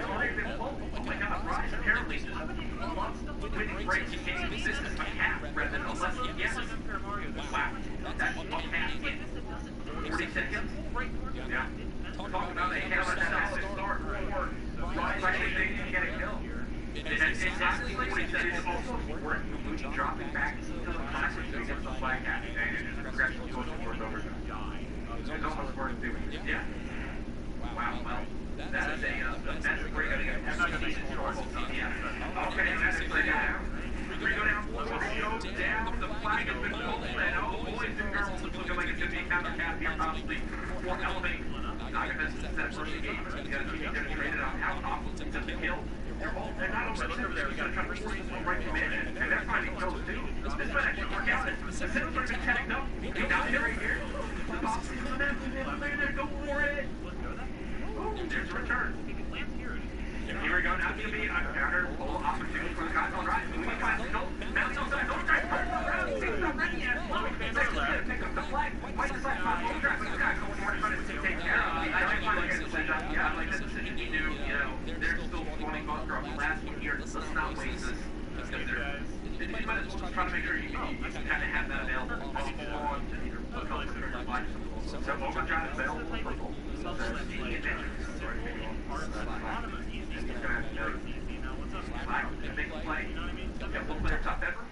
my God, Rise apparently just loves winning breaks and games. This is a cap rather than a left. Yes. Wow. That's a cap in 40 seconds. Yeah. Talking about a hell of a solid start for Rise. I think they didn't get a kill. It's exactly what he said. It's almost worth dropping back to the classic against the flag cap and just progressing towards overtime. It's almost worth doing. Yeah. Wow. Well, that's a great idea. That's a decent short. Yeah. Okay, that's a great idea. We go down, down, the flag has been pulled, and oh, boys and girls, it's looking like it's going to be a counter cap here, probably for Elevate. Nagamess is that first game. He's going to trade it out off to the kill. They're not over there. We got a couple of points right to mid, and they're finding kills too. This might actually work out. The Sims are going to check, no, he down here right here. The box is in the map, they're going to go for it. Oh, there's a return. Here we go, now it's going to be another full opportunity for the Cod Bo3. We can find the goal. Now he's on the goal drive. He's not ready yet. He's going to pick up the flag. Why decide Cod Bo3? But this guy's going to try to take care of him. I like trying to get the send up. Yeah, like this decision you do, there's still 20 bucks from last 1 year. Let's not waste this. You might as well just try to make sure you kind of have that available. I think it's on to either put up with it or flag. So overdrive available for purple. So that's the advantage. He's going to have to flag, big play. Got one player top ever.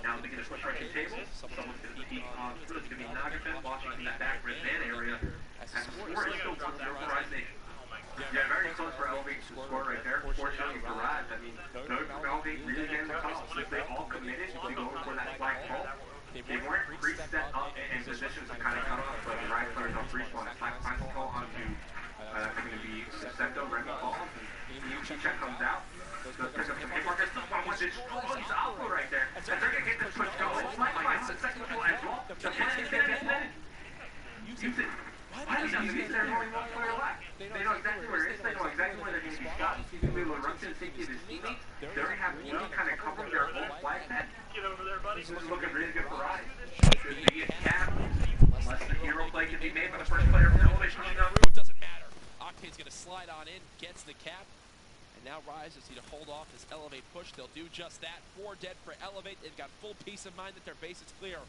Now they're going to switch right to table. Someone's going to be on through. It's going to be Nagamess watching in that back red man area. And score is still 1-0 for Rise Nation. Yeah, very close for Elevate to score right there. 4-0 for Rise. I mean, good for Elevate really getting the call. If they all committed to go for that flag pull, they weren't pre-set up in positions to kind of cut off, but the Rise players on free spawn. Flag finds the call onto going to be Sento, Remy Ball, and Check comes out. Goes pick up some hit markers. One destroys Alpha right there. And they're going to get this switch going. Mike finds the second kill as well. The plan is going to get netted. Use it. Why do you use their only one player left? They know exactly where it is. They know exactly where they're going to be shot. He's going to be able to run to the safety of his teammates. They're going to have one kind of cover their own flag net. Get over there, buddy. This is looking really good for Rise. Should be a cap. Unless the hero play can be made by the first player from Elevation. It doesn't matter. Octane's going to slide on in, gets the cap, and now Rise is need to hold off his Elevate push. They'll do just that. 4 dead for Elevate. They've got full peace of mind that their base is clear.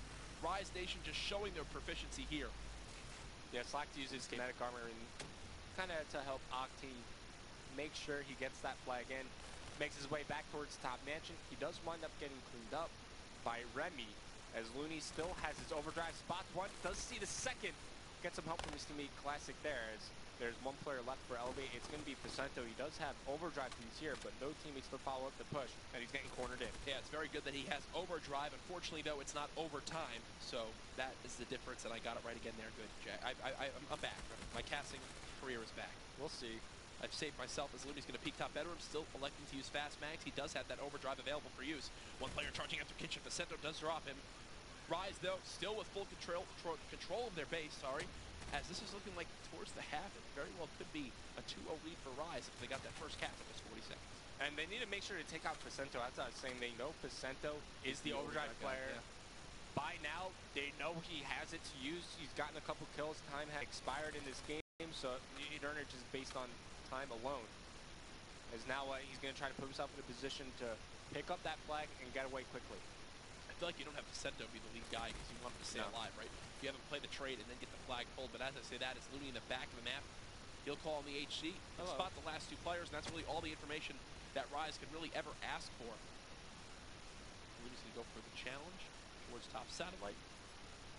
Rise Nation just showing their proficiency here. Yeah, Slack uses kinetic armor and kind of to help Octane make sure he gets that flag in. Makes his way back towards top mansion. He does wind up getting cleaned up by Remy, as Looney still has his overdrive. Spot one, does see the second. Get some help from his teammate Classic there, as there's one player left for Elevate. It's going to be Pacento. He does have overdrive piece here, but no teammates to follow up the push, and he's getting cornered in. Yeah, it's very good that he has overdrive. Unfortunately, though, it's not overtime, so that is the difference, and I got it right again there. Good, Jay. I'm back. My casting career is back. We'll see. I've saved myself as Looney's going to peek top bedroom, still electing to use fast mags. He does have that overdrive available for use. One player charging after Kitchen. Pacento does drop him. Rise, though, still with full control of their base, as this is looking like towards the half, it very well could be a 2-0 lead for Rise if they got that first cap in just 40 seconds. And they need to make sure to take out Pacento. As I was saying, they know Pacento is the overdrive player. Yeah. By now, they know he has it to use. He's gotten a couple kills. Time had expired in this game, so Eternage is based on time alone. As now he's going to try to put himself in a position to pick up that flag and get away quickly. I feel like you don't have Pacento be the lead guy because you want him to stay alive, right? You haven't played the trade and then get the flag pulled, but as I say that, it's Looney in the back of the map. He'll call on the HC, spot the last 2 players, and that's really all the information that Rise could really ever ask for. Looney's going to go for the challenge towards top satellite.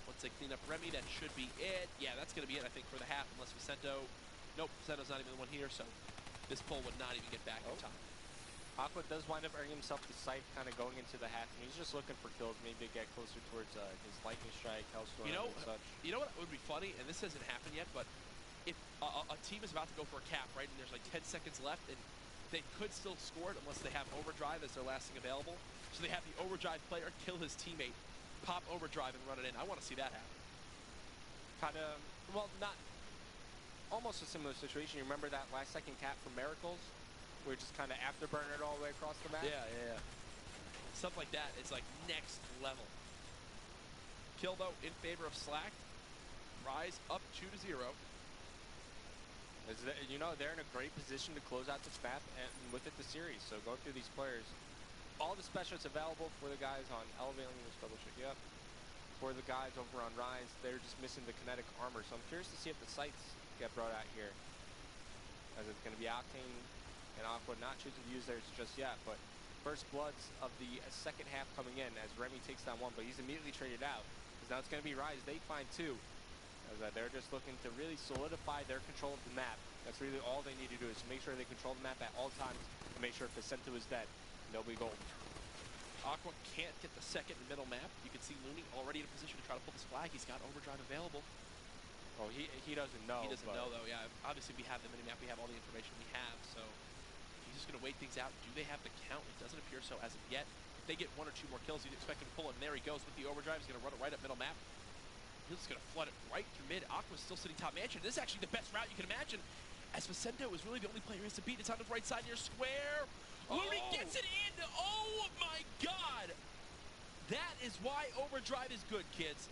Once they clean up Remy, that should be it. Yeah, that's going to be it, I think, for the half, unless Pacento... Nope, Pacento's not even the one here, so this pull would not even get back in time. Aqua does wind up earning himself the scythe kind of going into the half, and he's just looking for kills, maybe to get closer towards his lightning strike, Hellstorm, and such. You know what would be funny, and this hasn't happened yet, but if a team is about to go for a cap, right, and there's like 10 seconds left, and they could still score it unless they have overdrive as their last thing available. So they have the overdrive player kill his teammate, pop overdrive, and run it in. I want to see that happen. Kind of, well, not almost a similar situation. You remember that last second cap from Miracles? Where just kind of afterburn it all the way across the map? Yeah. Stuff like that is like next level. Kill, though, in favor of Slack. Rise up 2-0. You know, they're in a great position to close out this map and with it the series. So going through these players, all the specialists available for the guys on Elevate. Let me just double check. Yep. For the guys over on Rise, they're just missing the kinetic armor. So I'm curious to see if the sights get brought out here. As it's going to be Octane and Aqua not choosing to use theirs just yet. But first bloods of the second half coming in as Remy takes down one. But he's immediately traded out. Because now it's going to be Rise. They find two. As they're just looking to really solidify their control of the map. That's really all they need to do is to make sure they control the map at all times. And make sure if Vicento is dead, they'll be golden. Aqua can't get the second and middle map. You can see Looney already in a position to try to pull this flag. He's got overdrive available. Oh, he doesn't know. He doesn't know, though, yeah. Obviously, we have the minimap. We have all the information we have, so he's just going to wait things out. Do they have the count? It doesn't appear so as of yet. If they get one or two more kills, you'd expect him to pull it, and there he goes with the overdrive. He's going to run it right up middle map. He's just going to flood it right through mid. Aqua's still sitting top mansion. This is actually the best route you can imagine, as Vicento is really the only player he has to beat. It's on the right side near square. Looney gets it in. Oh, my God. That is why overdrive is good, kids.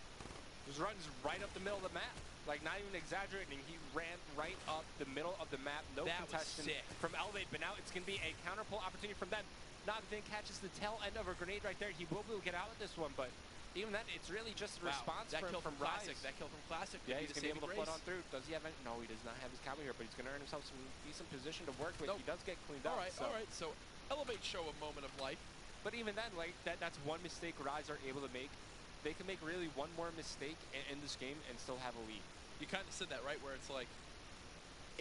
This runs right up the middle of the map. Like, not even exaggerating. He ran right up the middle of the map. No contestant from Elevate. But now it's going to be a counter pull opportunity from them. Nogden catches the tail end of a grenade right there. He will be able to get out with this one, but even then, it's really just a response from Classic. Rise. That kill from Classic. Yeah, he's going to be able to flood on through. Does he have any? No, he does not have his camo here, but he's going to earn himself some decent position to work with. Nope. He does get cleaned up. All right. So Elevate show a moment of life. But even then, like that's one mistake Rise are able to make. They can make really one more mistake in this game and still have a lead. You kind of said that, right? Where it's like,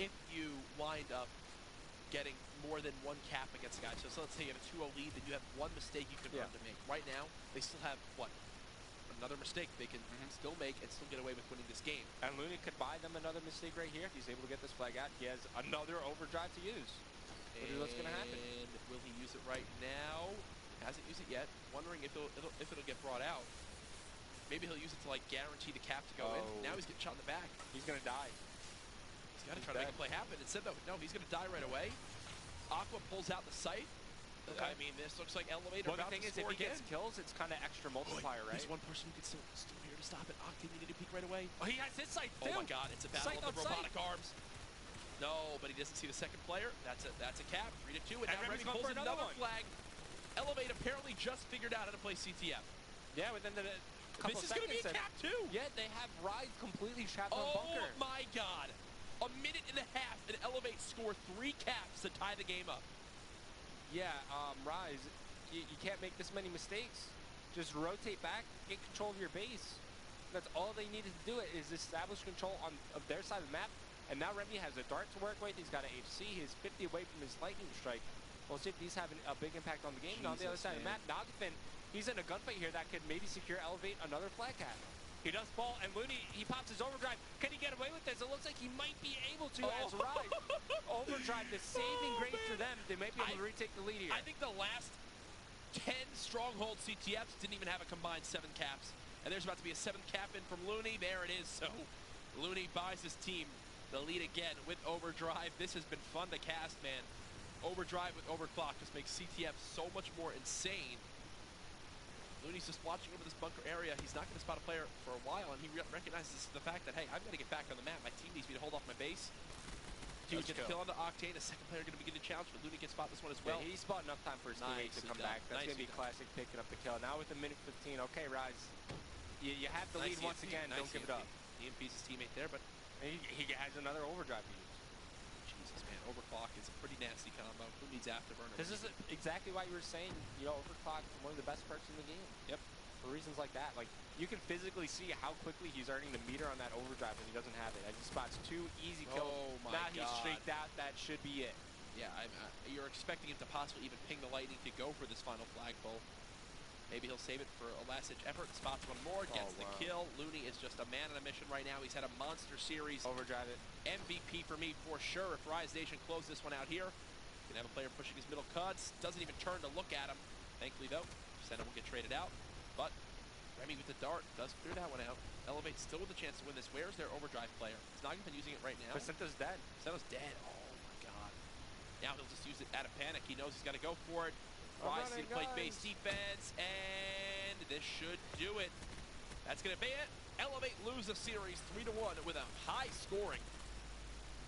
if you wind up getting more than one cap against a guy, so let's say you have a 2-0 lead, then you have one mistake you can run to make. Right now, they still have, what? Another mistake they can still make and still get away with winning this game. And Looney could buy them another mistake right here. He's able to get this flag out. He has another overdrive to use. What's going to happen? And will he use it right now? Hasn't used it yet. Wondering if it'll get brought out. Maybe he'll use it to like guarantee the cap to go in. Now he's getting shot in the back. He's going to die. He's got to try to make a play happen. Instead though, no, he's going to die right away. Aqua pulls out the sight. Okay. I mean, this looks like Elevator about to score again. The thing is, if he gets kills, it's kind of extra multiplier, right? There's one person who can still here to stop it. Octane needed to peek right away. Oh, he has his sight too. Oh my God, it's a battle of the robotic arms. No, but he doesn't see the second player. That's a cap. 3-2, and now Remy pulls another flag. Elevate apparently just figured out how to play CTF. Yeah, within the couple this is going to be a cap too. Yeah, they have Rise completely trapped on bunker. Oh my God. A minute and a half, and Elevate score 3 caps to tie the game up. Yeah, Rise, you can't make this many mistakes. Just rotate back, get control of your base. That's all they needed to do is establish control of their side of the map. And now Remy has a dart to work with. He's got an HC. He's 50 away from his lightning strike. We'll see if these have a big impact on the game. On the other side of the map, Nogfin, he's in a gunfight here that could maybe secure Elevate another flag cap. He does fall, and Looney, he pops his overdrive. Can he get away with this? It looks like he might be able to as Rise. Overdrive, the saving grace for them. They might be able to retake the lead here. I think the last 10 Stronghold CTFs didn't even have a combined 7 caps. And there's about to be a 7th cap in from Looney. There it is. So Looney buys his team the lead again with overdrive. This has been fun to cast, man. Overdrive with overclock just makes CTF so much more insane. Looney's just watching over this bunker area. He's not going to spot a player for a while, and he recognizes the fact that, hey, I've got to get back on the map. My team needs me to hold off my base. He gets a kill onto Octane. The second player going to begin the challenge, but Looney can spot this one as well. Yeah, he spot enough time for his teammate to come back. That's going to be Classic picking up the kill. Now with a minute 15, okay, Rise. You have the lead once again. Don't give it up. EMP's his teammate there, but he has another overdrive to use. Jesus, man, overclock is a pretty nasty combo. Who needs afterburner? This is exactly why you were saying, overclock is one of the best perks in the game. Yep. For reasons like that, like you can physically see how quickly he's earning the meter on that overdrive when he doesn't have it. As he spots 2 easy kills. Oh my now God. He's streaked out. That should be it. Yeah, you're expecting him to possibly even ping the lightning to go for this final flagpole. Maybe he'll save it for a last-ditch effort. Spots one more, gets the kill. Looney is just a man on a mission right now. He's had a monster series. Overdrive it. MVP for me, for sure. If Rise Nation close this one out here, you can have a player pushing his middle cuts. Doesn't even turn to look at him. Thankfully, though, Senna will get traded out. But Remy with the dart does clear that one out. Elevate still with a chance to win this. Where's their overdrive player? He's not even using it right now. Vicento's dead. Vicento's dead. Oh, my God. Now he'll just use it out of panic. He knows he's got to go for it. Rise to play base defense, and this should do it. That's going to be it. Elevate lose the series 3-1 with a high scoring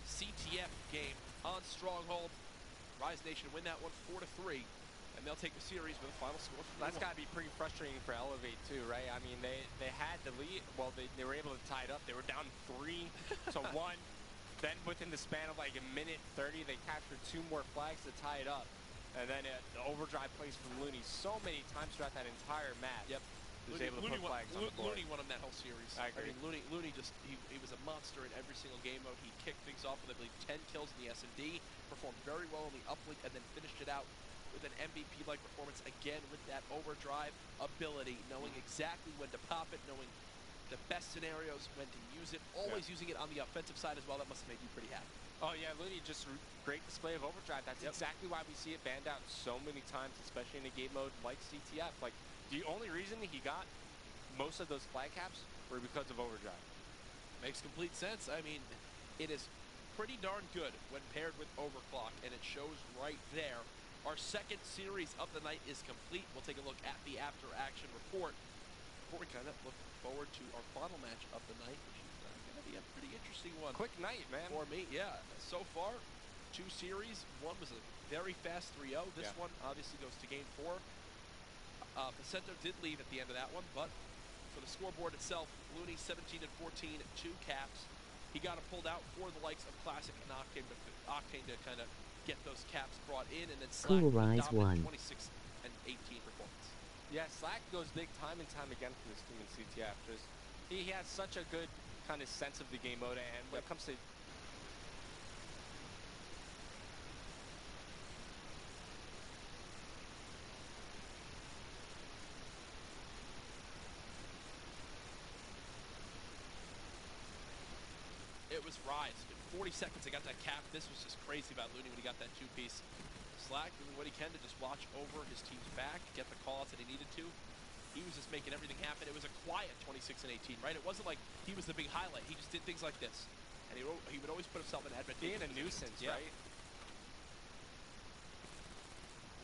CTF game on Stronghold. Rise Nation win that one 4-3, and they'll take the series with a final score. That's got to be pretty frustrating for Elevate too, right? I mean, they had the lead. Well, they were able to tie it up. They were down 3-1. Then within the span of like a minute 30, they captured 2 more flags to tie it up. And then the overdrive plays from Looney so many times throughout that entire match. Yep. He was able to put flags on the board. Looney won him that whole series. I agree. mean, Looney just, he was a monster in every single game mode. He kicked things off with, I believe, 10 kills in the S&D, performed very well in the uplink, and then finished it out with an MVP-like performance, again, with that overdrive ability, knowing exactly when to pop it, knowing the best scenarios, when to use it, always using it on the offensive side as well. That must have made you pretty happy. Oh yeah, Looney, just great display of overdrive. That's exactly why we see it banned out so many times, especially in a game mode like CTF. Like, the only reason he got most of those flag caps were because of overdrive. Makes complete sense. I mean, it is pretty darn good when paired with overclock, and it shows right there. Our second series of the night is complete. We'll take a look at the after-action report before we kind of look forward to our final match of the night, which is going to be a pretty interesting one. Quick night, man. For me, yeah. So far, 2 series. One was a very fast 3-0. This one obviously goes to game 4. Pacento did leave at the end of that one, but for the scoreboard itself, Looney 17-14, 2 caps. He got it pulled out for the likes of Classic and Octane to kind of get those caps brought in, and then Slack Rise 1. 26 and 18 performance. Yeah, Slack goes big time and time again for this team in CTF. Just, he has such a good kind of sense of the game mode, and when it comes to it was Rise. In 40 seconds, I got that cap. This was just crazy about Looney when he got that 2-piece. Slack doing what he can to just watch over his team's back, get the calls that he needed to. He was just making everything happen. It was a quiet 26 and 18, right? It wasn't like he was the big highlight. He just did things like this. And he would always put himself in advantageous being a nuisance, right?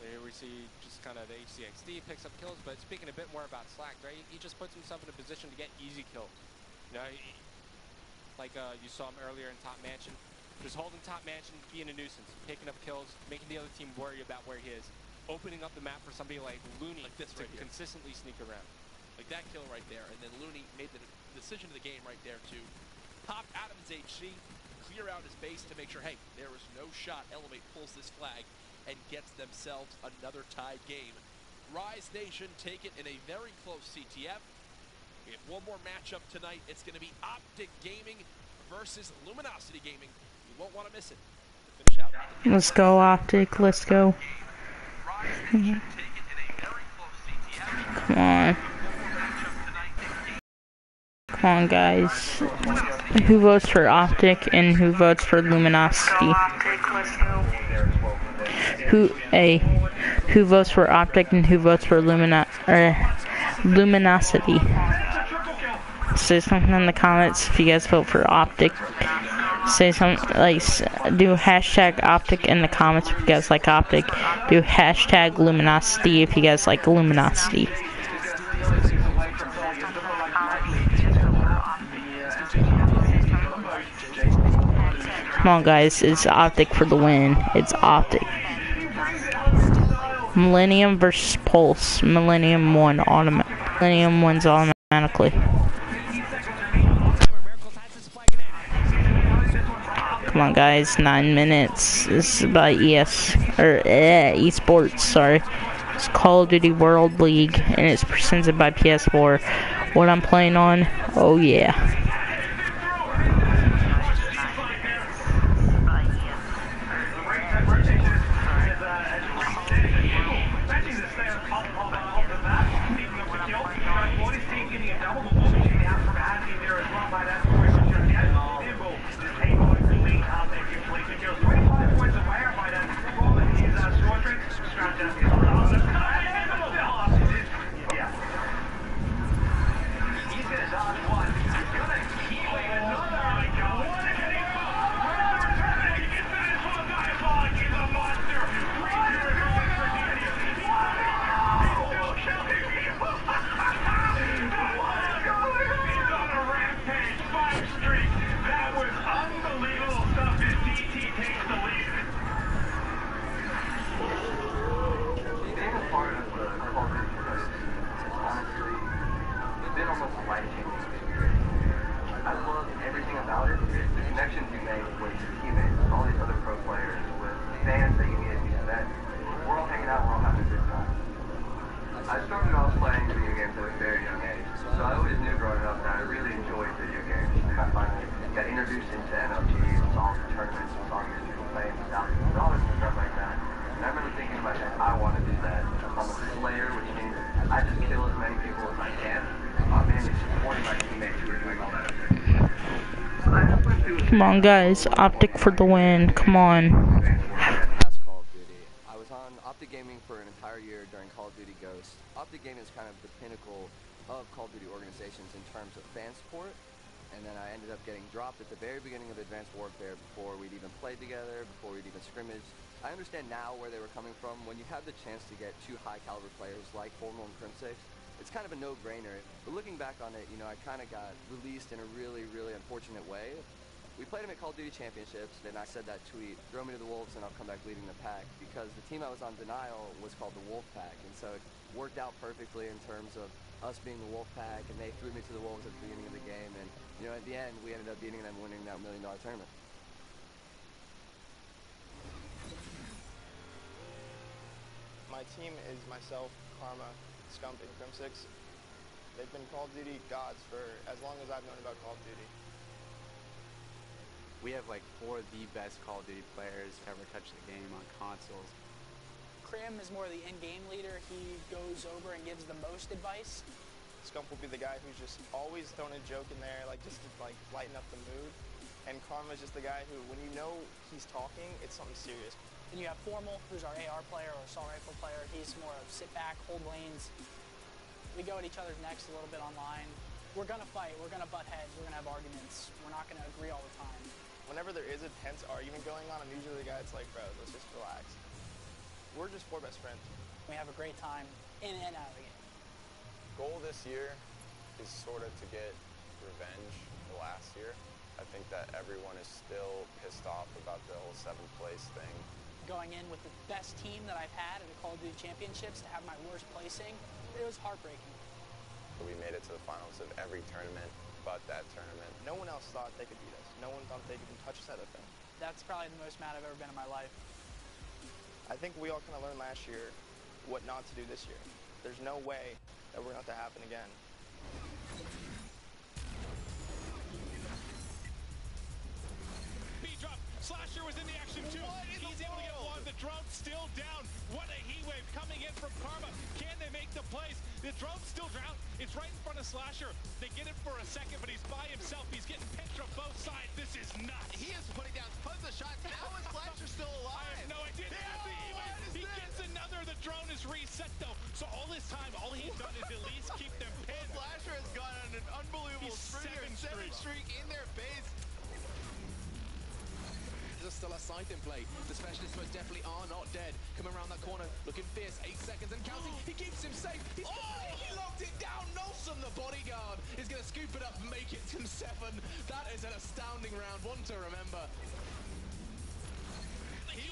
There we see just kind of the HCXD picks up kills, but speaking a bit more about Slack, right? He just puts himself in a position to get easy kills. You know, like you saw him earlier in Top Mansion, just holding Top Mansion, being a nuisance, picking up kills, making the other team worry about where he is, opening up the map for somebody like Looney like this to right here. consistently sneak around. Like that kill right there, and then Looney made the decision of the game right there to pop out of his HC, clear out his base to make sure, hey, there is no shot. Elevate pulls this flag and gets themselves another tied game. Rise Nation take it in a very close CTF. We have one more matchup tonight. It's going to be Optic Gaming versus Luminosity Gaming. You won't want to miss it. To finish out Let's go, Optic. Let's go. Come on. Come on, guys. Who votes for Optic and who votes for Luminosity? Who votes for Optic and who votes for Luminosity? Say something in the comments if you guys vote for Optic. Say something, like, do hashtag Optic in the comments if you guys like Optic. Do hashtag Luminosity if you guys like Luminosity. Come on, guys, it's Optic for the win. It's Optic. Millennium versus Pulse. Millennium wins automatically. Come on, guys, 9 minutes. This is about esports, sorry. It's Call of Duty World League, and it's presented by PS4. What I'm playing on? Oh, yeah. Come on, guys. Optic for the win. Come on. Past Call of Duty. I was on Optic Gaming for an entire year during Call of Duty Ghost. Optic Gaming is kind of the pinnacle of Call of Duty organizations in terms of fan support. And then I ended up getting dropped at the very beginning of Advanced Warfare before we'd even played together, before we'd even scrimmaged. I understand now where they were coming from. When you have the chance to get two high-caliber players like Formal and Crimsix, it's kind of a no-brainer. But looking back on it, you know, I kind of got released in a really, really unfortunate way. We played him at Call of Duty Championships, and I said that tweet, throw me to the Wolves and I'll come back leading the pack, because the team I was on denial was called the Wolf Pack, and so it worked out perfectly in terms of us being the Wolf Pack, and they threw me to the Wolves at the beginning of the game, and you know, at the end, we ended up beating them, winning that $1 million tournament. My team is myself, Karma, Scump, and Crimsix. They've been Call of Duty gods for as long as I've known about Call of Duty. We have like 4 of the best Call of Duty players to ever touch the game on consoles. Crim is more the in-game leader. He goes over and gives the most advice. Scump will be the guy who's just always throwing a joke in there, like just to like lighten up the mood. And Karma's just the guy who, when you know he's talking, it's something serious. Then you have Formal, who's our AR player or assault rifle player. He's more of sit back, hold lanes. We go at each other's necks a little bit online. We're gonna fight, we're gonna butt heads, we're gonna have arguments. We're not gonna agree all the time. Whenever there is a tense argument going on, I'm usually the guy that's like, bro, let's just relax. We're just 4 best friends. We have a great time in and out of the game. Goal this year is sort of to get revenge for last year. I think that everyone is still pissed off about the whole 7th place thing. Going in with the best team that I've had at the Call of Duty Championships to have my worst placing, it was heartbreaking. We made it to the finals of every tournament but that tournament. No one else thought they could beat us. No one thought they could even touch us at a thing. That's probably the most mad I've ever been in my life. I think we all kind of learned last year what not to do this year. There's no way that we're going to have to happen again. B-drop. Slasher was in the action too. He's able to get one. The drone still down. What a heat wave coming in from Karma. Can they make the plays? The drone's still down. It's right in front of Slasher. They get it for a second, but he's by himself. He's getting pinched from both sides. This is nuts. He is putting down tons of shots. How is Slasher still alive? I have no idea. He gets another. The drone is reset though. So all this time, all he's done is at least keep them pinned. Slasher has gone on an unbelievable streak here. 7 streak in their base. There's still a sight in play. The specialists most definitely are not dead. Coming around that corner, looking fierce. 8 seconds and counting. He keeps him safe. He locked it down. Nelson, the bodyguard, is going to scoop it up and make it to 7. That is an astounding round. One to remember. He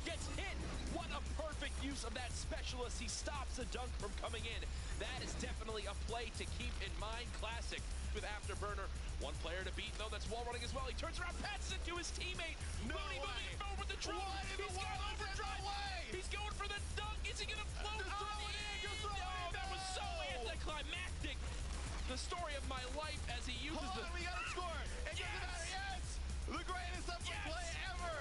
gets hit. What a perfect use of that specialist. He stops the dunk from coming in. That is definitely a play to keep in mind. Classic with Afterburner. One player to beat, though, that's wall running as well. He turns around, passes it to his teammate. Mooney moving forward with the drone. He's going overdrive. He's going for the dunk. Is he going to float on the end? Oh, that was so anticlimactic. The story of my life as he uses the... we got to score. It doesn't matter. Yes! The greatest upper play ever.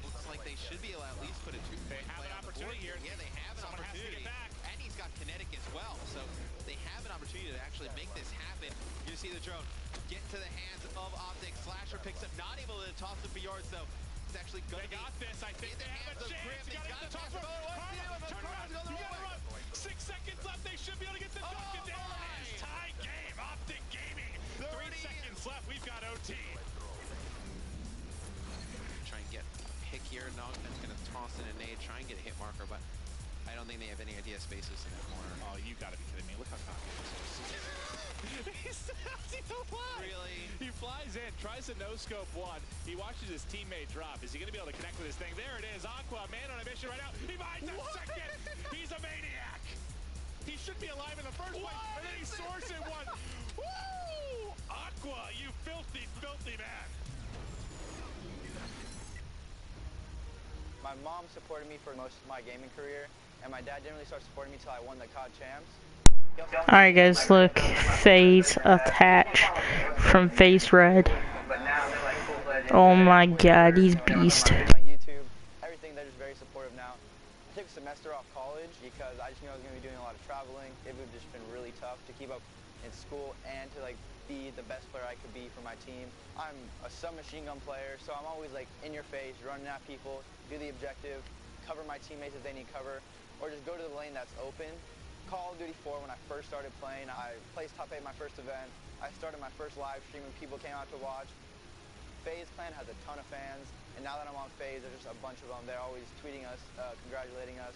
Looks like they should be able to at least put a 2. They have an opportunity here. Yeah, they have an opportunity. Has to get back. And he's got kinetic as well, so they have an opportunity to actually make this happen. You see the drone get to the hands of Optic. Slasher picks up, not able to toss it for yards though. It's actually good. They got this. I think they have a chance. He's got to toss it. Turn around. You got to run. 6 seconds left. They should be able to get the dunk. And there it is. Tie game. Optic Gaming. 3 seconds left. We've got OT. Try and get a pick here. Nogman's going to toss in a nade. Try and get a hit marker, but I don't think they have any idea spaces in that corner. Oh, you got to be kidding me. Look how cocky this is. He's alive. Really? He flies in, tries to no-scope one. He watches his teammate drop. Is he going to be able to connect with this thing? There it is. Aqua, man on a mission right now. He finds a second. He's a maniac. He should be alive in the first place. And then he soars in one. Woo! Aqua, you filthy, filthy man. My mom supported me for most of my gaming career, and my dad didn't really start supporting me until I won the Cod Champs. Alright guys, look. FaZe attach from FaZe Red. Oh my god, he's beast. On YouTube, everything, they're just very supportive now. I took a semester off college because I just knew I was going to be doing a lot of traveling. It would have just been really tough to keep up in school and to like be the best player I could be for my team. I'm a submachine gun player, so I'm always like in your face, running at people, do the objective, cover my teammates if they need cover, or just go to the lane that's open. Call of Duty 4, when I first started playing, I placed top 8 my first event. I started my first live stream when people came out to watch. FaZe Clan has a ton of fans, and now that I'm on FaZe, there's just a bunch of them. They're always tweeting us, congratulating us.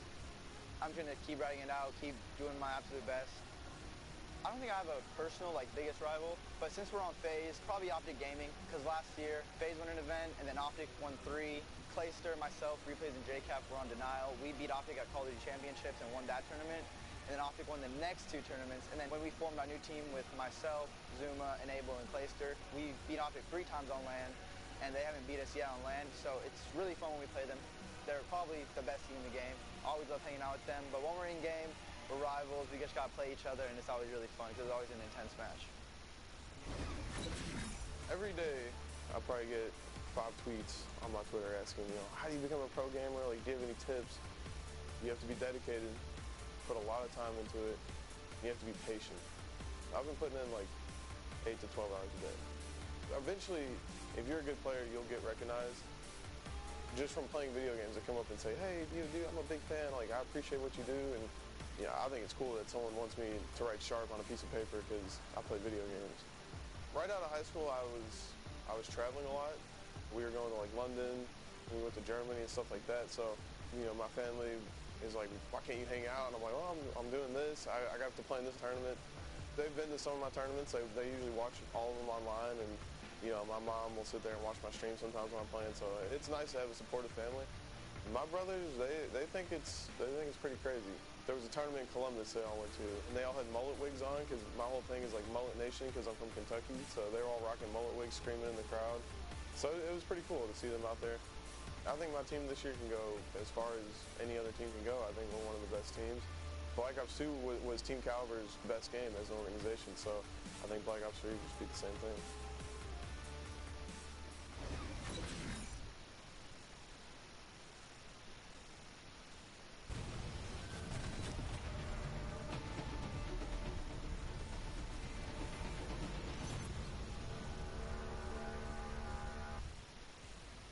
I'm going to keep writing it out, keep doing my absolute best. I don't think I have a personal, like, biggest rival, but since we're on FaZe, probably Optic Gaming, because last year, FaZe won an event, and then Optic won 3. Clayster, myself, Replays, and JCap were on Denial. We beat Optic at Call of Duty Championships and won that tournament. And then Optic won the next 2 tournaments. And then when we formed our new team with myself, Zuma, Enable, and Clayster, we beat Optic 3 times on LAN, and they haven't beat us yet on LAN. So it's really fun when we play them. They're probably the best team in the game. Always love hanging out with them. But when we're in game, we're rivals. We just gotta play each other, and it's always really fun because it's always an intense match. Every day, I probably get 5 tweets on my Twitter asking, how do you become a pro gamer? Like, do you have any tips? You have to be dedicated, put a lot of time into it. You have to be patient. I've been putting in like 8 to 12 hours a day. Eventually, if you're a good player, you'll get recognized. Just from playing video games, they come up and say, hey, dude, I'm a big fan. Like, I appreciate what you do. And I think it's cool that someone wants me to write sharp on a piece of paper because I play video games. Right out of high school, I was traveling a lot. We were going to like London, we went to Germany and stuff like that. So, my family is like, why can't you hang out? And I'm like, well, I'm doing this. I got to play in this tournament. They've been to some of my tournaments. They usually watch all of them online, and my mom will sit there and watch my stream sometimes when I'm playing. So it's nice to have a supportive family. My brothers, they think it's pretty crazy. There was a tournament in Columbus they all went to, and they all had mullet wigs on because my whole thing is like mullet nation because I'm from Kentucky. So they were all rocking mullet wigs, screaming in the crowd. So it was pretty cool to see them out there. I think my team this year can go as far as any other team can go. I think we're one of the best teams. Black Ops 2 was Team Caliber's best game as an organization, so I think Black Ops 3 just beat the same thing.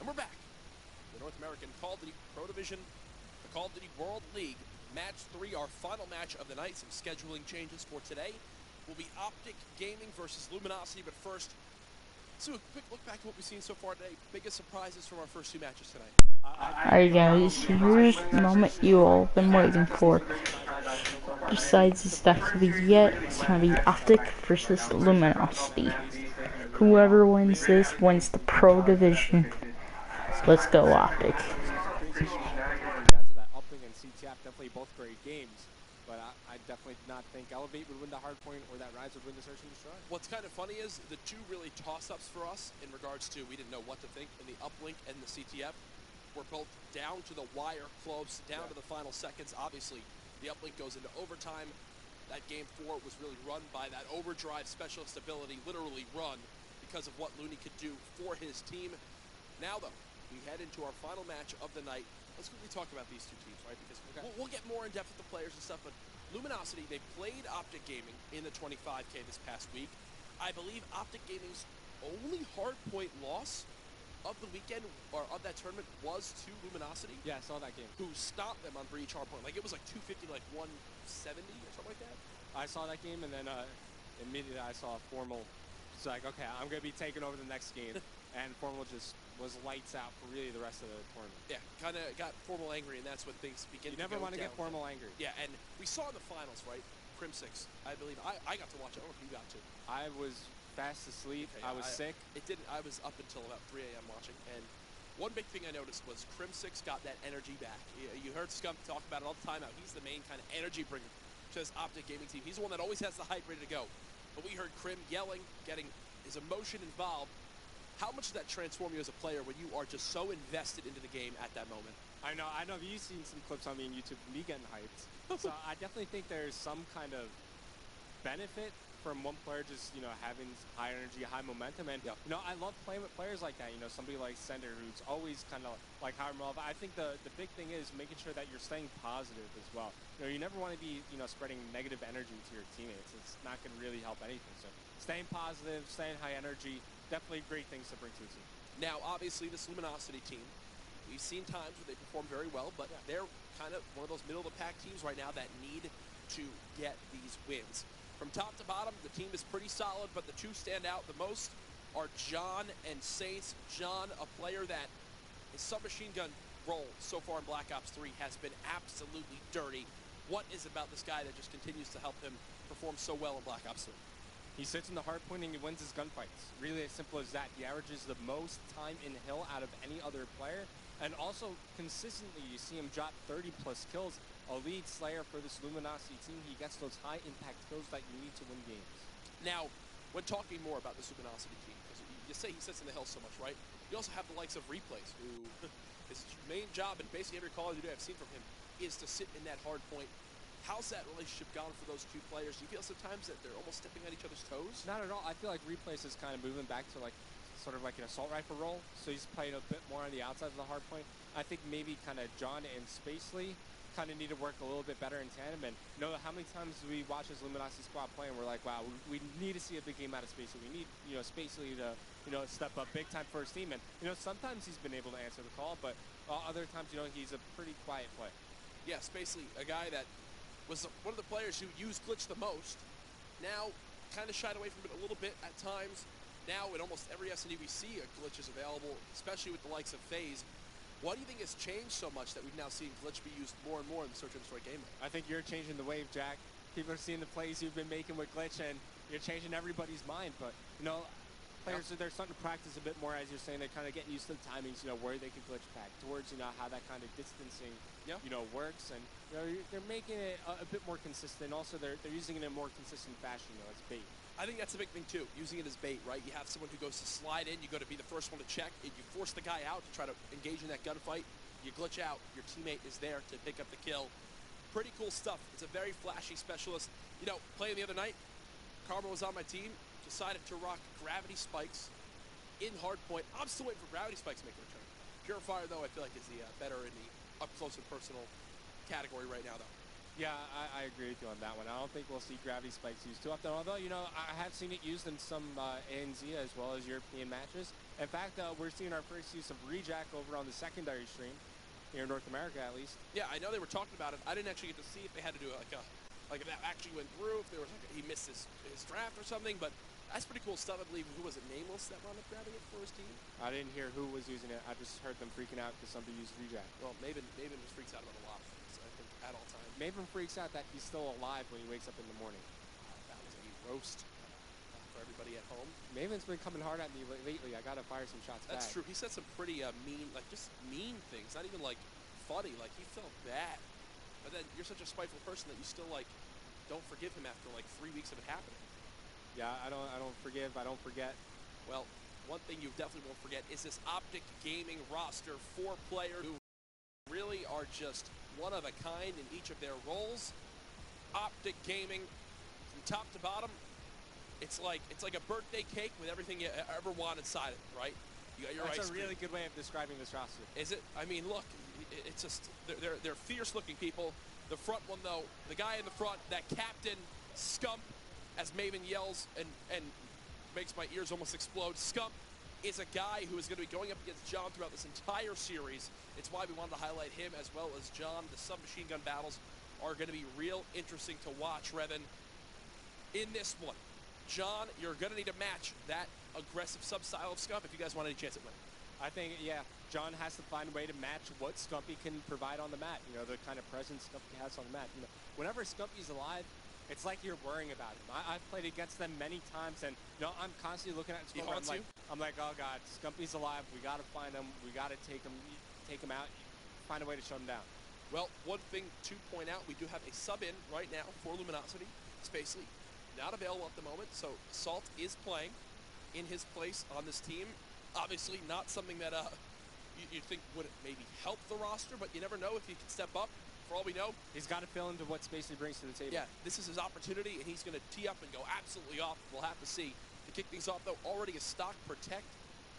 We're back. The North American Call of Duty Pro Division, the Call of Duty World League, Match 3, our final match of the night. Some scheduling changes for today will be Optic Gaming versus Luminosity, but first, let's do a quick look back at what we've seen so far today. Biggest surprises from our first 2 matches tonight. Alright guys, here's the moment you all been waiting for. Besides this that could be yet, it's gonna be Optic versus Luminosity. Whoever wins this wins the Pro Division. Let's go, Optic. Down to that Uplink and CTF, definitely both great games, but I definitely did not think Elevate would win the Hardpoint or that Rise would win the Search and Destroy. What's kind of funny is the 2 really toss-ups for us in regards to we didn't know what to think in the Uplink and the CTF were both down to the wire, close, down to the final seconds. Obviously, the Uplink goes into overtime. That game 4 was really run by that overdrive specialist ability, literally run, because of what Looney could do for his team. Now, though, we head into our final match of the night. Let's quickly talk about these 2 teams, right? Because we'll get more in depth with the players and stuff, but Luminosity, they played Optic Gaming in the 25K this past week. I believe Optic Gaming's only hardpoint loss of the weekend, or of that tournament, was to Luminosity. Yeah, I saw that game. Who stopped them on breach hardpoint. Like, it was like 250, like 170 or something like that. I saw that game, and then immediately I saw Formal. It's like, okay, I'm going to be taking over the next game. And Formal just was lights out for really the rest of the tournament. Yeah, kind of got Formal angry, and that's when things begin to go down. You never want to get Formal angry. Yeah, and we saw in the finals, right? Crim 6, I believe. I got to watch it. I don't know if you got to. I was fast asleep. Okay, I was sick. It didn't. I was up until about 3 a.m. watching, and one big thing I noticed was Crim 6 got that energy back. You heard Scump talk about it all the time, how he's the main kind of energy bringer to this Optic Gaming team. He's the one that always has the hype ready to go. But we heard Crim yelling, getting his emotion involved. How much does that transform you as a player when you are just so invested into the game at that moment? I know you've seen some clips on me on YouTube, me getting hyped. So I definitely think there's some kind of benefit from one player just, you know, having high energy, high momentum. And, you know, I love playing with players like that. You know, somebody like Sender, who's always kind of like high relevant. I think the big thing is making sure that you're staying positive as well. You know, you never want to be, you know, spreading negative energy to your teammates. It's not going to really help anything. So staying positive, staying high energy, definitely great things to bring to a team. Now, obviously, this Luminosity team, we've seen times where they perform very well, but they're kind of one of those middle-of-the-pack teams right now that need to get these wins. From top to bottom, the team is pretty solid, but the two stand out the most are John and Saints. John, a player that his submachine gun role so far in Black Ops 3 has been absolutely dirty. What is about this guy that just continues to help him perform so well in Black Ops 3? He sits in the hard point and he wins his gunfights. Really as simple as that. He averages the most time in Hill out of any other player. And also, consistently, you see him drop 30-plus kills. A lead slayer for this Luminosity team. He gets those high-impact kills that you need to win games. Now, when talking more about this Luminosity team, because you say he sits in the hill so much, right? You also have the likes of Replays, who his main job, and basically every Call of Duty I've seen from him, is to sit in that hard point. How's that relationship gone for those two players? Do you feel sometimes that they're almost stepping on each other's toes? Not at all. I feel like Replays is kind of moving back to like sort of like an assault rifle role, so he's playing a bit more on the outside of the hard point. I think maybe kind of John and Spacely kind of need to work a little bit better in tandem. And you know, how many times do we watch this Luminosity squad play and we're like, wow, we need to see a big game out of Spacely. We need, you know, Spacely to, you know, step up big time for his team. And you know, sometimes he's been able to answer the call, but other times, you know, he's a pretty quiet player. Yeah, Spacely, a guy that was one of the players who used glitch the most. Now, kind of shied away from it a little bit at times. Now, in almost every S&D we see, a glitch is available, especially with the likes of FaZe. What do you think has changed so much that we've now seen glitch be used more and more in the Search and Destroy game mode? I think you're changing the wave, Jack. People are seeing the plays you've been making with glitch, and you're changing everybody's mind. But, you know, players, they're starting to practice a bit more, as you're saying. They're kind of getting used to the timings, you know, where they can glitch back towards, you know, how that kind of distancing, you know, works. And, you know, they're making it a bit more consistent. Also, they're using it in a more consistent fashion, you know, as bait. I think that's a big thing, too, using it as bait, right? You have someone who goes to slide in, you go to be the first one to check, and you force the guy out to try to engage in that gunfight. You glitch out, your teammate is there to pick up the kill. Pretty cool stuff. It's a very flashy specialist. You know, playing the other night, Karma was on my team, decided to rock gravity spikes in hardpoint. I'm still waiting for gravity spikes to make a return. Purifier, though, I feel like is the better in the up-close and personal category right now, though. Yeah, I agree with you on that one. I don't think we'll see gravity spikes used too often, although, you know, I have seen it used in some ANZ as well as European matches. In fact, we're seeing our first use of Rejack over on the secondary stream, here in North America at least. Yeah, I know they were talking about it. I didn't actually get to see if they had to do like if that actually went through, if there was he missed his draft or something, but that's pretty cool stuff. I believe, who was it, Nameless, that wound up grabbing it for his team? I didn't hear who was using it. I just heard them freaking out because somebody used Rejack. Well, Maven just freaks out about a lot of things, I think, at all times. Maven freaks out that he's still alive when he wakes up in the morning. That was a roast for everybody at home. Maven's been coming hard at me lately. I gotta fire some shots back. That's true. He said some pretty mean, like just mean things. Not even like funny. Like he felt bad. But then you're such a spiteful person that you still like don't forgive him after like 3 weeks of it happening. Yeah, I don't forgive. I don't forget. Well, one thing you definitely won't forget is this Optic Gaming roster. 4 players who really are just one of a kind in each of their roles. Optic Gaming, from top to bottom, it's like a birthday cake with everything you ever want inside of it, right? You got your That's ice a cream. really good way of describing this roster. Is it? I mean, look, it's just they're fierce-looking people. The front one, though, the guy in the front, that captain, Scump, as Maven yells and makes my ears almost explode. Scump is a guy who is going to be going up against John throughout this entire series. It's why we wanted to highlight him as well as John. The submachine gun battles are going to be real interesting to watch, Revan. In this one, John, you're going to need to match that aggressive sub-style of Scump if you guys want any chance at winning. I think, yeah, John has to find a way to match what Scumpy can provide on the mat. You know, the kind of presence Scumpy has on the mat. You know, whenever Scumpy's alive, it's like you're worrying about him. I've played against them many times, and you know, I'm constantly looking at his score. I'm like, oh God, Scumpy's alive. We got to find him. We got to take him out. Find a way to shut him down. Well, one thing to point out, we do have a sub in right now for Luminosity. Spacely not available at the moment, so Salt is playing in his place on this team. Obviously, not something that you think would it maybe help the roster, but you never know if he can step up. For all we know, he's got to fill into what space he brings to the table. Yeah, this is his opportunity, and he's going to tee up and go absolutely off. We'll have to see. To kick things off, though, already a stock protect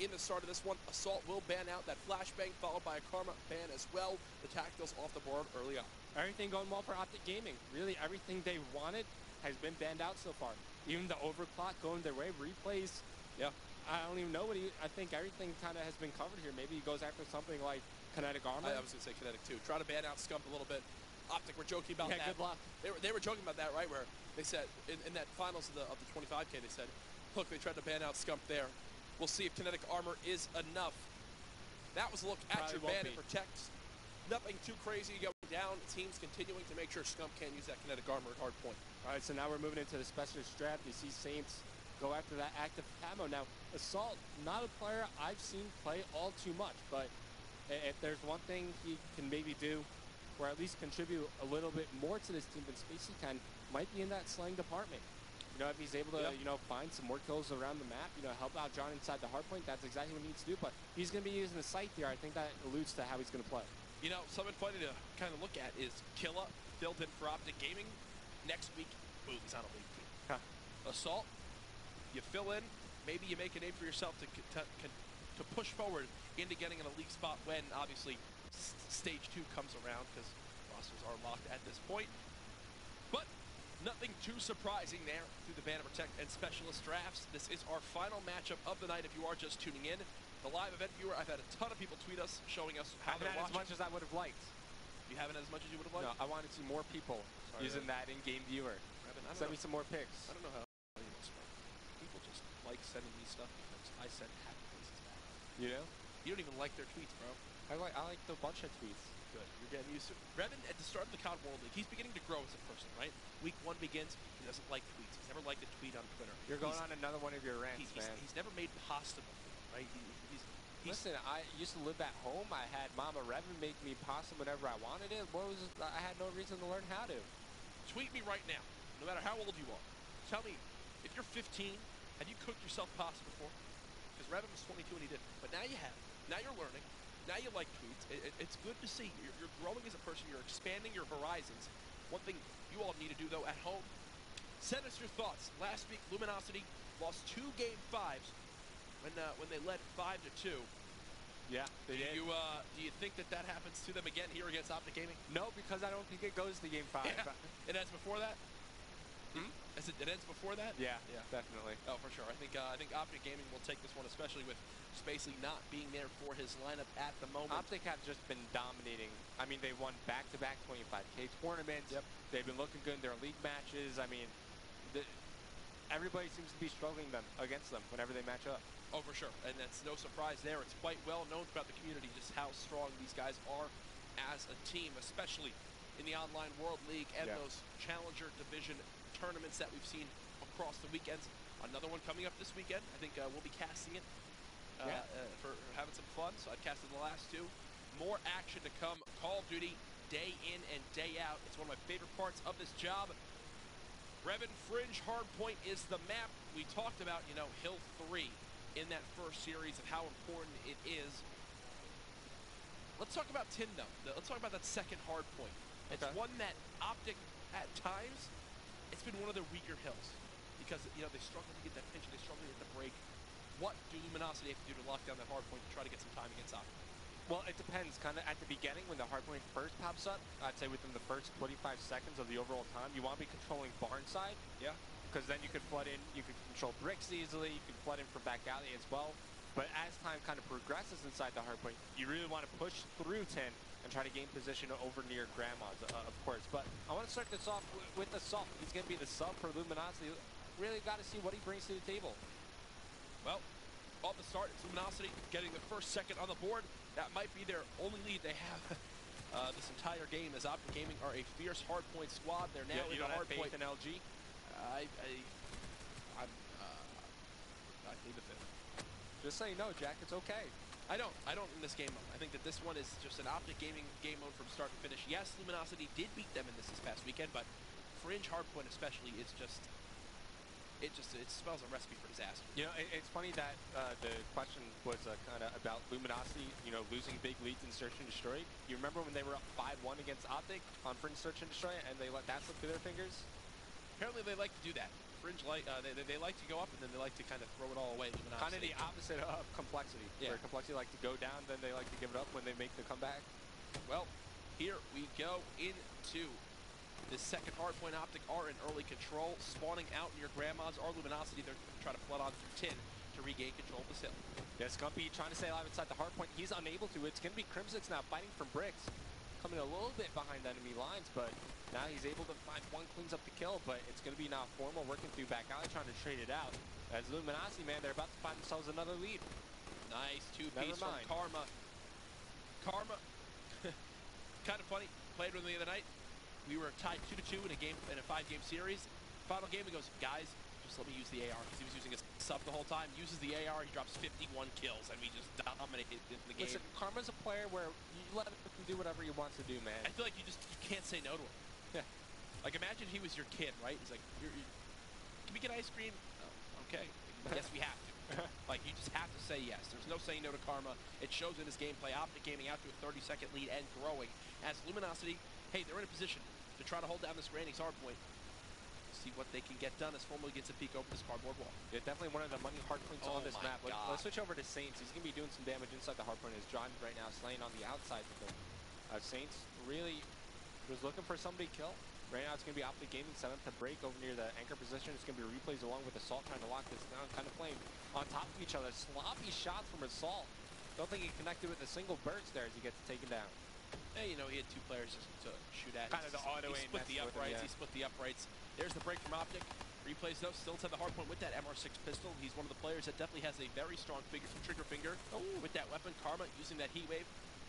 in the start of this one. Assault will ban out that flashbang, followed by a Karma ban as well. The tacticals off the board early on. Everything going well for Optic Gaming. Really, everything they wanted has been banned out so far. Even the overclock going their way, replays. Yeah. I don't even know what I think everything kind of has been covered here. Maybe he goes after something like Kinetic Armor. I was going to say Kinetic too. Try to ban out Scump a little bit. Optic were joking about that. Yeah, good luck. They were joking about that, right? Where they said in that finals of the 25K, they said, look, they tried to ban out Scump there. We'll see if Kinetic Armor is enough. That was a look at your ban and protect. Nothing too crazy going down. Teams continuing to make sure Scump can't use that Kinetic Armor at hard point. All right, so now we're moving into the specialist strat. You see Saints go after that active camo. Now, Assault, not a player I've seen play all too much, but if there's one thing he can maybe do, or at least contribute a little bit more to this team than Spacey can, might be in that slaying department. You know, if he's able to, you know, find some more kills around the map, you know, help out John inside the hardpoint, that's exactly what he needs to do. But he's going to be using the sight here. I think that alludes to how he's going to play. You know, something funny to kind of look at is Killa filled in for Optic Gaming. Next week, boom, he's on a league team. Huh. Assault, you fill in, maybe you make a name for yourself to push forward into getting in a league spot when, obviously, Stage 2 comes around, because rosters are locked at this point. But nothing too surprising there through the Ban and Protect and Specialist drafts. This is our final matchup of the night if you are just tuning in. The live event viewer, I've had a ton of people tweet us showing us how they're watching. As much as I would have liked. You haven't as much as you would have liked? No, I wanted to see more people using that in-game viewer. Send me some more pics. I don't know how you know, people just like sending me stuff because I send happy faces back. You know? You don't even like their tweets, bro. I like the bunch of tweets. Good. You're getting used to it. Revan, at the start of the COD World League, he's beginning to grow as a person, right? Week 1 begins, he doesn't like tweets. He's never liked a tweet on Twitter. You're going on another one of your rants, man. He's never made pasta before, right? Listen, I used to live at home. I had Mama Revan make me pasta whenever I wanted it. I had no reason to learn how to. Tweet me right now, no matter how old you are. Tell me, if you're 15, have you cooked yourself pasta before? Because Revan was 22 and he didn't. But now you have. Now you're learning. Now you like tweets. It's good to see. You're growing as a person. You're expanding your horizons. One thing you all need to do, though, at home, send us your thoughts. Last week, Luminosity lost 2 Game 5s when they led 5-2. Yeah, they did. Do you think that happens to them again here against Optic Gaming? No, because I don't think it goes to Game 5. Yeah. It ends before that? It ends before that? Yeah, definitely. Oh, for sure. I think Optic Gaming will take this one, especially with Spacey not being there for his lineup at the moment. Optic have just been dominating. I mean, they won back-to-back 25K tournaments. Yep. They've been looking good in their league matches. I mean, everybody seems to be struggling against them whenever they match up. Oh, for sure. And that's no surprise there. It's quite well known throughout the community just how strong these guys are as a team, especially in the Online World League and those Challenger Division tournaments that we've seen across the weekends. Another one coming up this weekend. I think we'll be casting it for having some fun. So I've casted the last 2. More action to come. Call of Duty day in and day out. It's one of my favorite parts of this job. Revan Fringe Hardpoint is the map. We talked about, you know, Hill 3 in that first series of how important it is. Let's talk about Tin, though. Let's talk about that second hard point. It's one that Optic, at times, it's been one of their weaker hills. Because, you know, they struggle to get that pinch, they struggle to get the break. What do Luminosity have to do to lock down that hard point to try to get some time against Optic? Well, it depends. Kind of at the beginning, when the hard point first pops up, I'd say within the first 25 seconds of the overall time, you want to be controlling barn side. Yeah. Because then you could flood in, you could control bricks easily, you can flood in from back alley as well. But as time kind of progresses inside the hardpoint, you really want to push through 10 and try to gain position over near Grandma's, of course. But I want to start this off with Assault. He's going to be the sub for Luminosity. Really got to see what he brings to the table. Well, off the start, it's Luminosity getting the first second on the board. That might be their only lead they have this entire game, as Optic Gaming are a fierce hardpoint squad. They're now in the hardpoint. in LG? I need the fifth. Just so you know, Jack, it's okay. I don't in this game mode. I think that this one is just an Optic Gaming game mode from start to finish. Yes, Luminosity did beat them in this past weekend, but Fringe Hardpoint especially is just it spells a recipe for disaster. You know, it's funny that the question was kind of about Luminosity, you know, losing big leads in Search and Destroy. You remember when they were up 5-1 against Optic on Fringe Search and Destroy, and they let that slip through their fingers? Apparently they like to do that. Fringe they like to go up, and then they like to kind of throw it all away. Luminosity. Kind of the opposite of Complexity. Yeah. Where Complexity like to go down, then they like to give it up when they make the comeback. Well, here we go into the second hardpoint. Optic are in early control. Spawning out in your grandmas are Luminosity. They're going to try to flood on through tin to regain control of this hill. Yeah, Scumpy trying to stay alive inside the hardpoint. He's unable to. It's going to be Crimsix now fighting from bricks. Coming a little bit behind enemy lines, but now he's able to find one, cleans up the kill, but it's going to be now Formal working through back alley trying to trade it out. As Luminosity, man, they're about to find themselves another lead. Nice two-piece from Karma. Karma, kind of funny, played with me the other night. We were tied 2-2 in a 5-game series. Final game, he goes, guys, just let me use the AR, because he was using a sub the whole time. Uses the AR, he drops 51 kills, and we just dominated the game. Listen, Karma's a player where you let him do whatever he wants to do, man. I feel like you can't say no to him. Yeah. Like, imagine he was your kid, right? He's like, can we get ice cream? Oh, okay. Yes, we have to. Like, you just have to say yes. There's no saying no to Karma. It shows in his gameplay. Optic Gaming out to a 30-second lead and growing. As Luminosity, hey, they're in a position to try to hold down this Granny's hardpoint. See what they can get done as Formally gets a peek over this cardboard wall. Yeah, definitely one of the money hardpoints on this map. God. Let's switch over to Saints. He's going to be doing some damage inside the hardpoint as John right now slaying on the outside of the Saints. Really was looking for somebody to kill. Right now it's going to be Optic Gaming set up to break over near the anchor position. It's going to be replays along with Assault trying to lock this down, kind of playing on top of each other. Sloppy shots from Assault. Don't think he connected with a single burst there as he gets taken down. Hey, you know, he had two players to shoot at. Kind of the auto aim. He split the uprights. He split the uprights. There's the break from Optic. Replays though, still inside the hardpoint with that MR6 pistol. He's one of the players that definitely has a very strong trigger finger with that weapon. Karma using that heat wave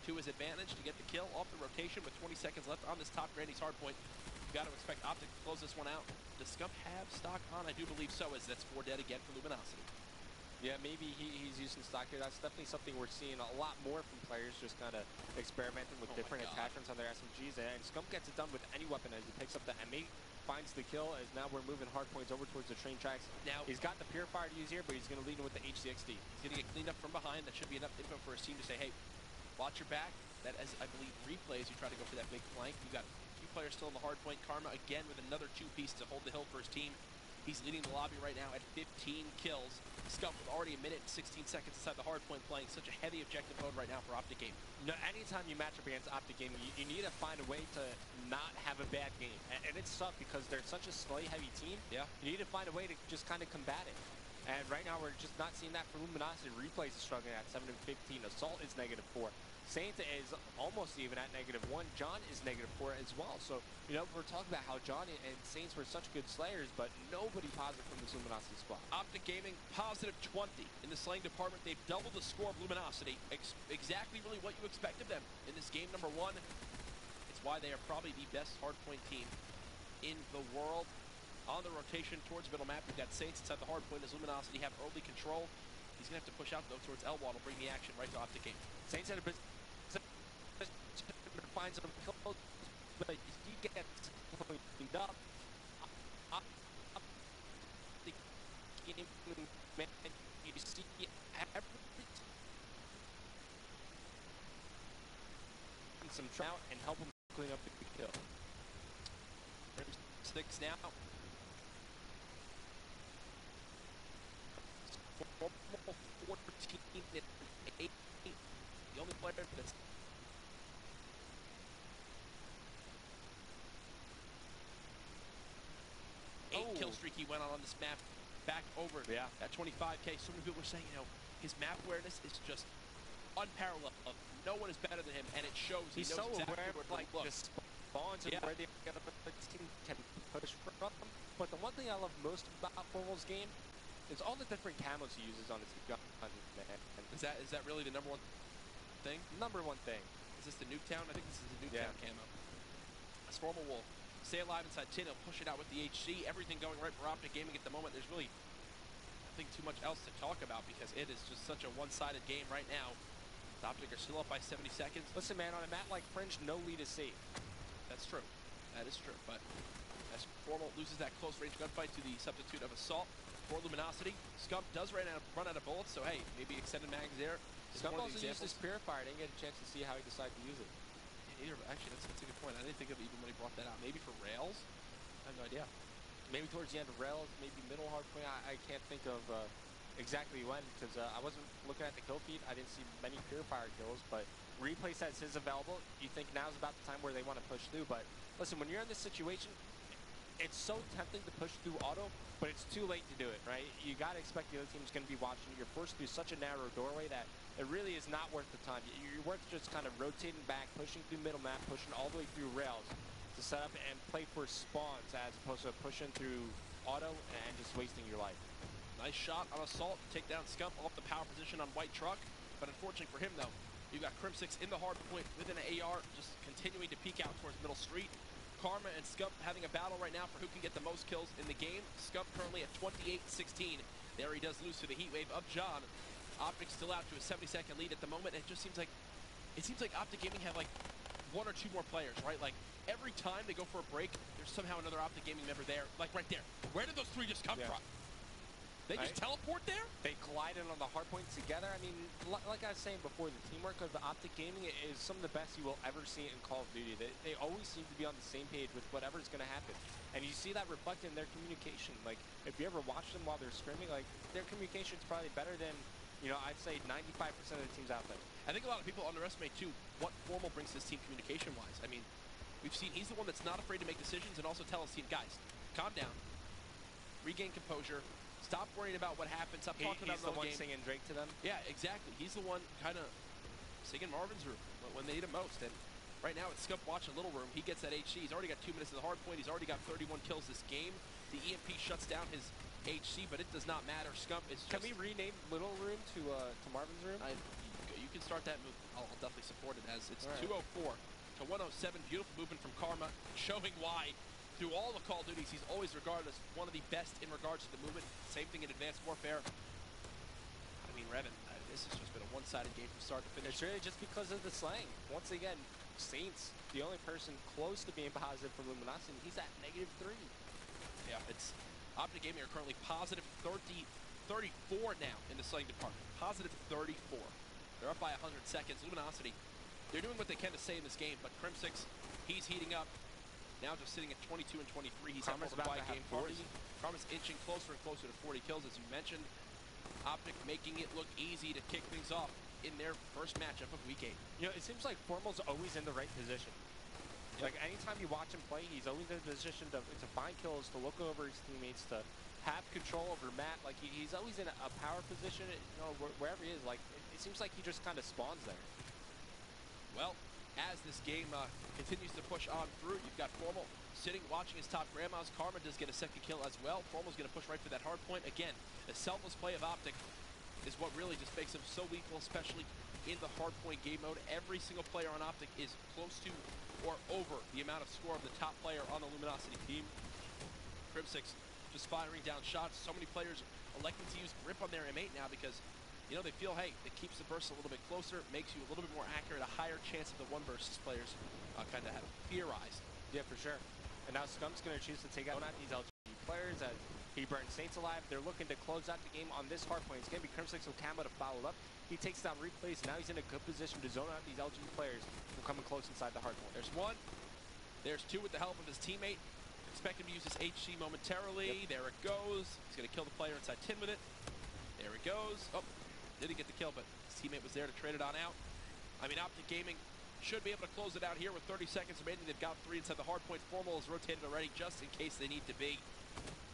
to his advantage to get the kill off the rotation with 20 seconds left on this top Granny's hardpoint. You got to expect Optic to close this one out. Does Scump have stock on? I do believe so, as that's 4 dead again for Luminosity. Yeah, maybe he's using stock here. That's definitely something we're seeing a lot more from players, just kind of experimenting with different attachments on their SMGs. And Scump gets it done with any weapon as he picks up the M8, finds the kill, as now we're moving hard points over towards the train tracks. Now he's got the Purifier to use here, but he's going to lead in with the HCXD. He's going to get cleaned up from behind. That should be enough info for his team to say, hey, watch your back. That, as I believe, replays, you try to go for that big flank. You got 2 players still in the hard point. Karma again with another 2-piece to hold the hill for his team. He's leading the lobby right now at 15 kills. Scump with already a minute and 16 seconds inside the hard point, playing such a heavy objective mode right now for Optic Gaming. No, anytime you match up against Optic Gaming, you need to find a way to not have a bad game. And it's tough because they're such a slay-heavy team. Yeah. You need to find a way to just kind of combat it. And right now we're just not seeing that for Luminosity. Replays is struggling at 7 and 15. Assault is -4. Saint is almost even at -1. John is -4 as well. So, you know, we're talking about how John and Saints were such good slayers, but nobody positive from this Luminosity squad. Optic Gaming positive 20 in the slaying department. They've doubled the score of Luminosity. Exactly really what you expect of them in this game number 1. It's why they are probably the best hardpoint team in the world. On the rotation towards middle map, we've got Saints inside the hardpoint as Luminosity have early control. He's going to have to push out, though, towards L-Wall to bring the action right to Optic Gaming. Saints had a bit find some kills, but he gets cleaned up. The game, man, you see every some trout and help him clean up the kill. There's 6 now. Formal 14 and 8. The only player that's kill streak he went on this map back over at 25K. So many people were saying, you know, his map awareness is just unparalleled. No one is better than him, and it shows. He's he knows so exactly aware where of like the spawns and where the other team can push from. But the one thing I love most about Formal's game is all the different camos he uses on his gun. Is that really the #1 thing? #1 thing. Is this the Nuketown? I think this is the Nuketown camo. As Formal will stay alive inside tin, he'll push it out with the HC. Everything going right for Optic Gaming at the moment. There's really, I think, too much else to talk about because it is just such a one-sided game right now. The Optic are still up by 70 seconds. Listen, man, on a map like Fringe, no lead is safe. That's true. That is true. But as as Formal loses that close range gunfight to the substitute of Assault for Luminosity. Scump does run out of bullets, so hey, maybe extended mags there. Scump also used his Purifier. I didn't get a chance to see how he decided to use it. Actually, that's a good point. I didn't think of it even when he brought that out. Maybe for rails? I have no idea. Maybe towards the end of rails, maybe middle hard point. I can't think of exactly when, because I wasn't looking at the kill feed. I didn't see many Purifier kills, but replay says is available. You think now's about the time where they want to push through, but listen, when you're in this situation, it's so tempting to push through auto, but it's too late to do it, right? You got to expect the other team's going to be watching. You're forced through such a narrow doorway that it really is not worth the time. You're worth just kind of rotating back, pushing through middle map, pushing all the way through rails to set up and play for spawns as opposed to pushing through auto and just wasting your life. Nice shot on Assault to take down Scump off the power position on White Truck, but unfortunately for him though, you got Crim6 in the hard point with an AR, just continuing to peek out towards Middle Street. Karma and Scump having a battle right now for who can get the most kills in the game. Scump currently at 28-16. There he does lose to the heat wave of John. Optic still out to a 70-second lead at the moment. It just seems like Optic Gaming have like one or two more players, right? Like every time they go for a break, there's somehow another Optic Gaming member there. Like right there. Where did those three just come from? They just teleport there? They collided on the hard point together. I mean, like I was saying before, the teamwork of the Optic Gaming is some of the best you will ever see in Call of Duty. They always seem to be on the same page with whatever's going to happen. And you see that reflected in their communication. Like, if you ever watch them while they're scrimming, like, their communication is probably better than, you know, I'd say 95% of the teams out there. I think a lot of people underestimate, too, what Formal brings to this team communication-wise. I mean, we've seen he's the one that's not afraid to make decisions and also tell his team, guys, calm down, regain composure, stop worrying about what happened. Stop talking about the one game. Singing Drake to them. Yeah, exactly. He's the one kind of singing Marvin's Room when they need him most. And right now it's Scump watching Little Room. He gets that HC. He's already got 2 minutes of the hard point. He's already got 31 kills this game. The EMP shuts down his HC, but it does not matter. Scump is just... Can we rename Little Room to Marvin's Room? You can start that move. I'll definitely support it as it's 204 to 107. Beautiful movement from Karma, showing why. Through all the Call of Duties, he's always regarded as one of the best in regards to the movement. Same thing in Advanced Warfare. I mean, Revan, this has just been a one-sided game from start to finish. It's really just because of the slang. Once again, Saints, the only person close to being positive for Luminosity, he's at -3. Yeah, it's Optic Gaming are currently positive 34 now in the slang department. Positive 34. They're up by 100 seconds. Luminosity, they're doing what they can to stay in this game, but Crim6, he's heating up. Now just sitting at 22 and 23. He's Karma's about to game. Karma's inching closer and closer to 40 kills, as you mentioned. Optic making it look easy to kick things off in their first matchup of Week 8. You know, it seems like Formal's always in the right position. Like, anytime you watch him play, he's always in a position to find kills, to look over his teammates, to have control over map. Like, he's always in a power position, you know, wherever he is. Like, it seems like he just kind of spawns there. Well, as this game continues to push on through, you've got Formal sitting, watching his top grandmas. Karma does get a second kill as well. Formal's going to push right for that hard point. Again, the selfless play of Optic is what really just makes him so lethal, especially in the hard point game mode. Every single player on Optic is close to or over the amount of score of the top player on the Luminosity team. Crim6 just firing down shots. So many players electing to use grip on their M8 now because, you know, they feel, hey, it keeps the burst a little bit closer, makes you a little bit more accurate, a higher chance of the one versus players kind of have theorized. Yeah, for sure. And now Scump's going to choose to take out these LG players as he burns Saints alive. They're looking to close out the game on this hard point. It's going to be Crim6 with Camo to follow up. He takes down replays, and now he's in a good position to zone out these LG players from coming close inside the hard point. There's one. There's two with the help of his teammate. Expect him to use his HC momentarily. There it goes. He's going to kill the player inside 10 with it. There it goes. Oh, didn't get the kill, but his teammate was there to trade it on out. I mean, Optic Gaming should be able to close it out here with 30 seconds remaining. They've got 3 inside the hard point. Formal is rotated already just in case they need to be.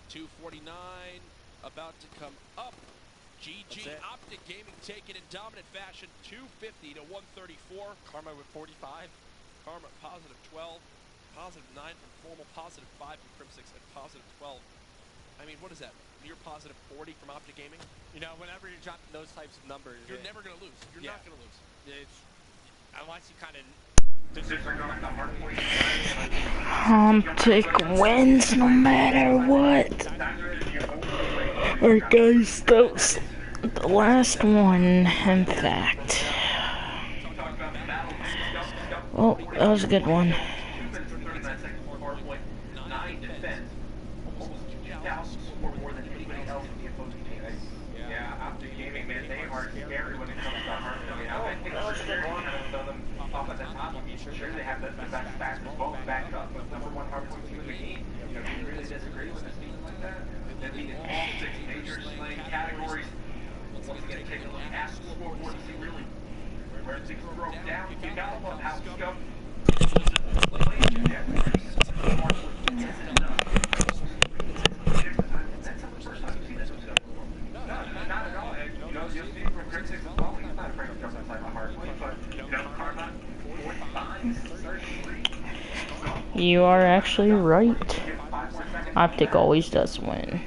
249 about to come up. GG Optic Gaming taken in dominant fashion. 250 to 134. Karma with 45. Karma positive 12. Positive 9 from Formal. Positive 5 from Crim6 and positive 12. I mean, what is that? Near positive 40 from Optic Gaming? You know, whenever you're dropping those types of numbers, you're never going to lose. You're not going to lose. It's, unless you kind of... Optic wins no matter what. Alright guys, that was the last one, in fact. Well, that was a good one. sure they have the best fastest both backed up, but number one hardpoint team in the game. You know, do you really disagree with a statement like that? That being in all 6 major slaying categories. Once again, take a look at the scoreboard to see really where things broke down. You gotta love how Scum played Jack. That's the first time you've seen this with Scum. No, not at all. You know, you'll see from Crim 6 as well. He's not afraid to jump inside my hardpoint, but you know, Karma 45, 33. You are actually right. Optic always does win.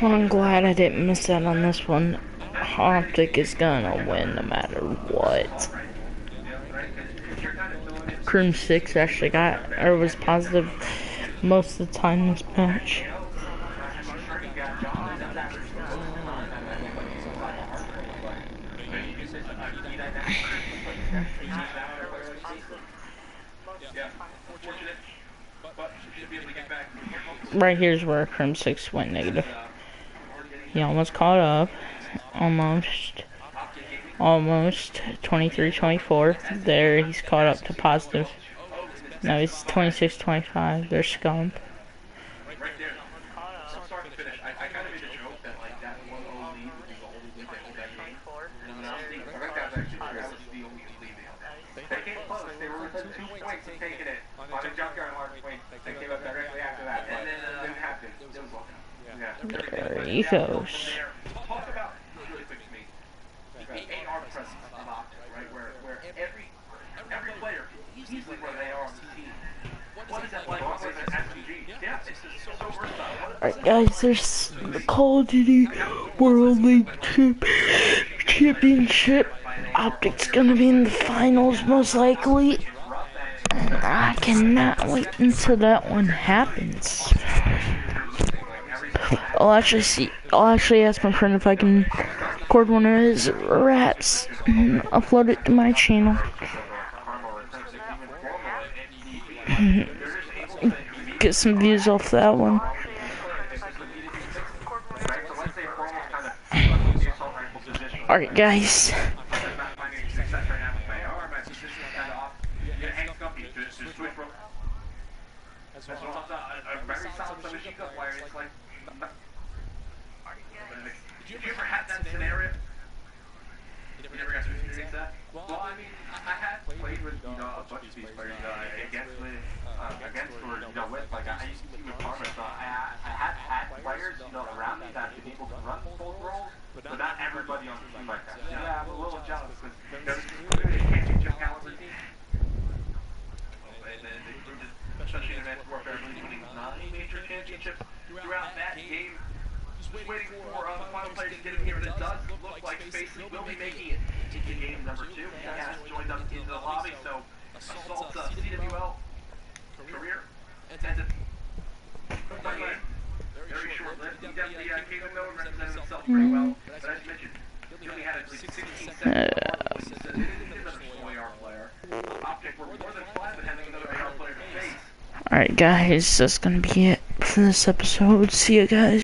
I'm glad I didn't miss out on this one. Optic is gonna win no matter what. Crim 6 actually got, or was positive most of the time this match. Right here's where Crim 6 went negative. He almost caught up. Almost 23-24. There, he's caught up to positive. Now he's 26-25. There's Scum. There he goes. Talk about really quick to me the AR presence of Optic, right? Where every player is easily where they are on the team. What is that like? What is an SMG? Yeah, it's just so versatile. Alright guys, there's the Call of Duty World League Championship. Optic's gonna be in the finals most likely. I cannot wait until that one happens. I'll actually ask my friend if I can record one of his raps and upload it to my channel. Get some views off that one. Alright guys. Did you ever have that scenario? You never got to experience that? Well, I mean, I had played with, you know, a bunch of these players, against or, you know, with, like, I used to be with Karma, so I had players, you know, around me that have been able to run both roles, but not everybody on the team like that. Yeah, I'm a little jealous, because there's a championship caliber team. And then especially in advanced warfare, winning 9 major championships throughout that game. Just waiting for the final players to get in here, and it does look like Spacey will be making it into game number 2. He has joined us into the lobby, so Assault's CWL career ends at very short lived. He definitely came and represented himself pretty well, but as you mentioned, he only had at least 16 seconds. Another AR player. Optic were more than fine with having another AR player to face. Alright guys, that's gonna be it for this episode. See you guys.